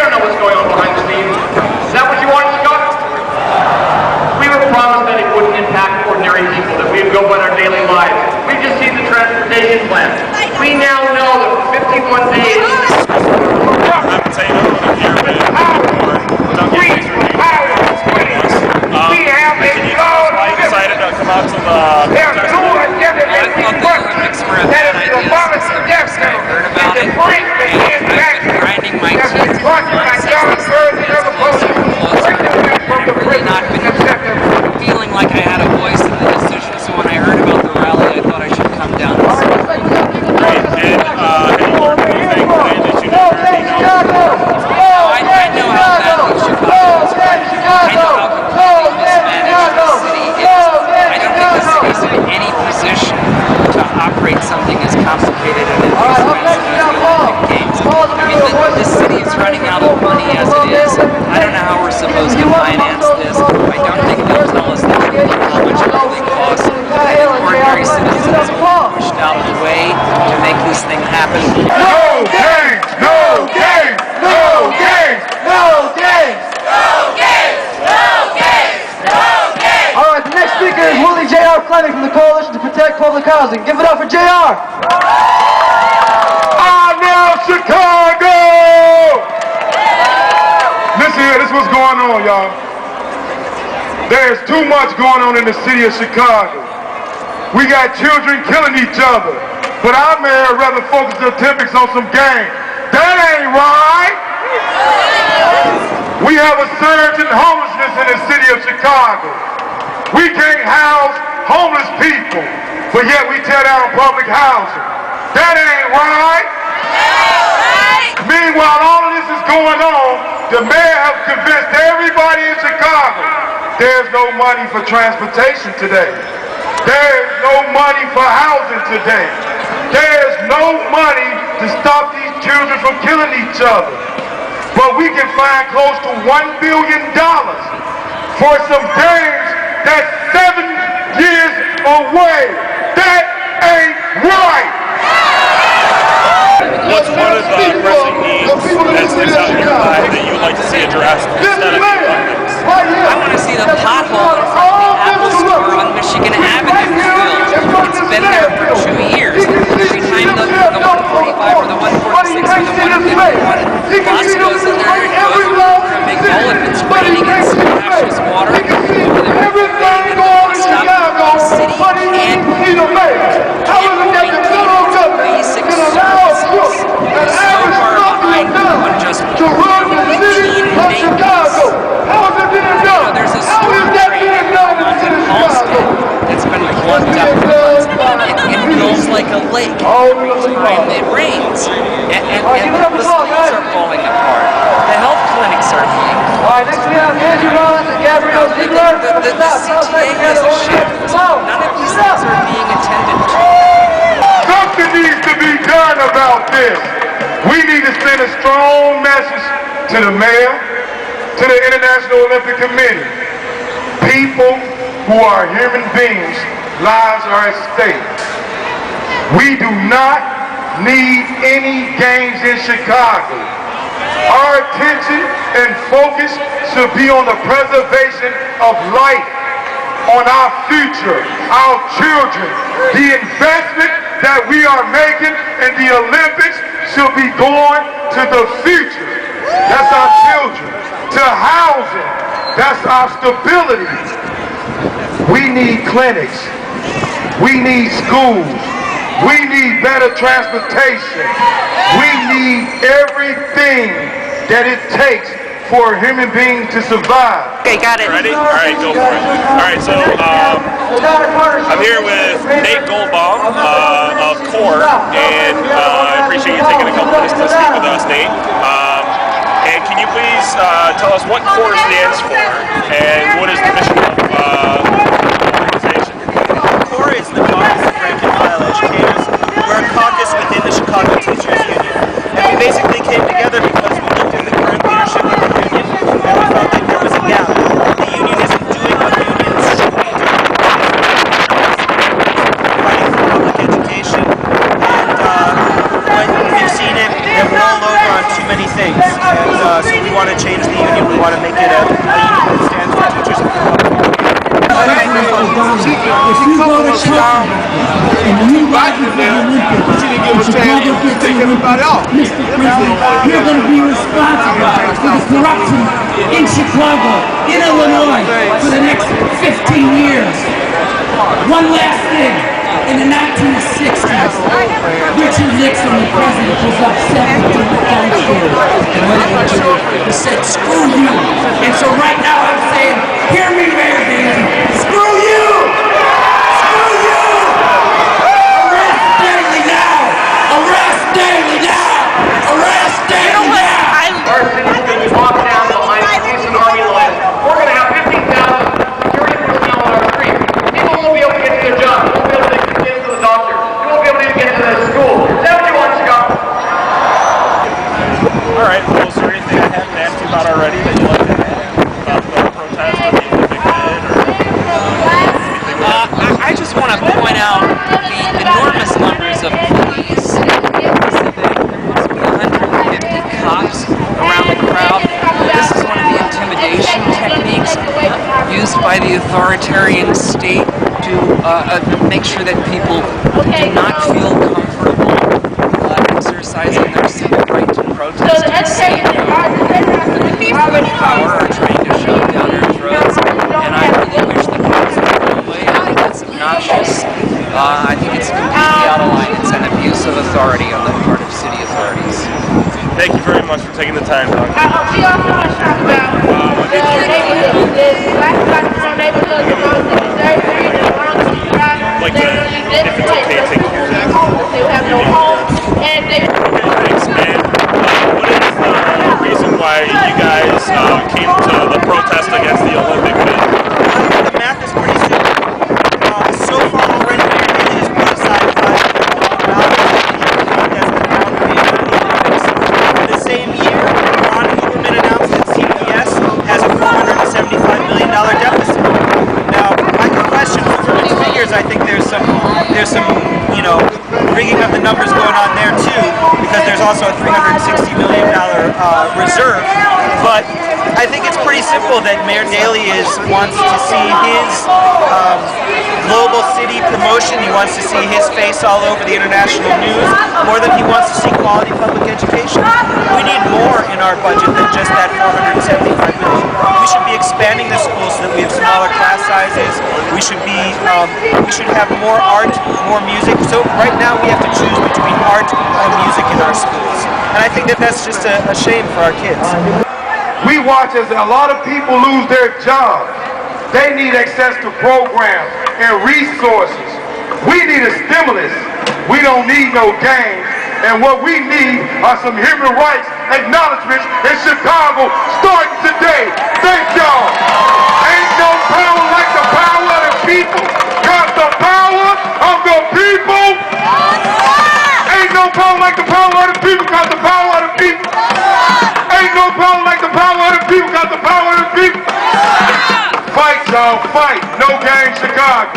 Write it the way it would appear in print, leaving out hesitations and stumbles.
don't know what's going on behind the scenes. Is that what you wanted, Scott? We were promised that it wouldn't impact ordinary people, that we'd go about our daily lives. We've just seen the transportation plan. We now know that for 51 days... Decided to come out to the Olympics were a bad idea since the first I heard about it, and I've been grinding my teeth I've really not been feeling like I had a voice in the decision, so when I heard about the rally, I thought I should come down and see it. And have you learned anything today that you didn't already know? I know how badly Chicago is running. I know how completely mismanaged the city is. I don't think the city's in any position to operate something as complicated and expensive as the Olympic Games. I mean, the city is running out of money as it is. I don't know how we're supposed to finance this. I don't think they'll tell us how much it really costs. I think ordinary citizens are pushed out of the way to make this thing happen. No games! No games! No games! No games! No games! No games! No games! All right, the next speaker is Willie J.R. Fleming from the Coalition to Protect Public Housing. Give it up for J.R. I love Chicago! Listen here, this is what's going on, y'all. There's too much going on in the city of Chicago. We got children killing each other, but our mayor rather focus the Olympics on some games. That ain't right! We have a surge in homelessness in the city of Chicago. We can't house homeless people, but yet we tear down public housing. That ain't right! Meanwhile, all of this is going on, the mayor has convinced everybody in Chicago there's no money for transportation today. There's no money for housing today. There's no money to stop these children from killing each other. But we can find close to $1 billion for some games that's 7 years away. That ain't right! What's one of the pressing needs that sticks out in your mind that you would like to see addressed instead of the Olympics? I want to see the pothole in front of the Apple Store on Michigan Avenue filled. It's been there for 2 years. Every time the 145 or the 146 or the 151 bus goes in there, it goes for a big bowl. If it's raining and splashes water over the building, and stop the city and basic services. So far behind on just routine maintenance. There's a storm drain in Halsted that's been plugged up for months. It feels like a lake every time it rains. And the schools are falling apart. The health clinics are being closed. The CTA is a shambles. None of these things are being attended to. Something needs to be done about this. We need to send a strong message to the mayor, to the International Olympic Committee. People who are human beings, lives are at stake. We do not need any games in Chicago. Our attention and focus should be on the preservation of life, on our future, our children. The investment that we are making in the Olympics should be going to the future. That's our children. To housing. That's our stability. We need clinics. We need schools. We need better transportation. We need everything that it takes for a human being to survive. Okay, got it. Ready? All right, go for it. All right, so I'm here with Nate Goldbaum of CORE, and I appreciate you taking a couple minutes to speak with us, Nate. And can you please tell us what CORE stands for, and what is the mission of the organization? CORE is the Caucus of Rank and File Educators. We're a caucus within the Chicago Teachers Union. And we basically came together because we looked at the current leadership of the union and we felt like there was a gap. The union isn't doing what unions should be doing. Fighting for public education. And when we've seen it roll over on too many things. And so We want to make it a union that stands for teachers of the public. If you go to Chicago and you ride with the Olympics in Chicago gets Olympics, Mr. President, you're going to be responsible for the corruption in Chicago, in Illinois, for the next 15 years. One last thing. In the 1960s, Richard Nixon, the president, was upset with the He said, screw you. And so right now I'm saying, hear me, Mayor Daley, screw you! Screw you! Arrest Daley now! Arrest Daley now! Arrest Daley now! Our city's going to walk down the line of police and army lines. We're going to have 15,000 security personnel on our streets. People won't be able to get to their jobs. They won't be able to get to the doctor. They won't be able to get to the school. Is that what you want, Chicago? All right. Well, is there anything I haven't asked you about already that you'd like to add about the protest or the Olympic bid or anything? I just want to point out the enormous numbers of police. There must be 150 cops around the crowd. This is one of the intimidation techniques used by the authoritarian state to make sure that people do not feel comfortable exercising their civic right to protest and say no. The people in power are trying to shove down our throats, and I really wish that things would go away. I think that's obnoxious. I think it's completely out of line. It's an abuse of authority on the part of city authorities. Thank you very much for taking the time, Doug. We also want to talk about Like if it's okay to take your they have no home, and they Thanks, man. What is the reason why you guys came to the protest against the Olympic bid? The math is pretty simple. So far already, Mayor Daley has put aside $5 million as the down payment for the Olympics. For the same year, Ron Huberman announced that CPS has a $475 million deficit. Now, I can question Huberman's figures. I think there's some, rigging of the numbers going on there too, because there's also a $360 million reserve. But I think it's pretty simple that Mayor Daley wants to see his global city promotion. He wants to see his face all over the international news more than he wants to see quality public education. We need more in our budget than just that $475 million. We should be expanding the schools so that we have smaller class sizes. We should have more art, more music. So right now we have to choose between art and music in our schools. And I think that that's just a shame for our kids. We watch as a lot of people lose their jobs. They need access to programs and resources. We need a stimulus. We don't need no games. And what we need are some human rights acknowledgments in Chicago starting today. Thank y'all. Ain't no power like the power of the people. Got the power of the people. Ain't no power like the power of the people. Got the power of the people. Ain't no power like the power of the people. Got the power of the people. Fight, y'all, fight. No game, Chicago.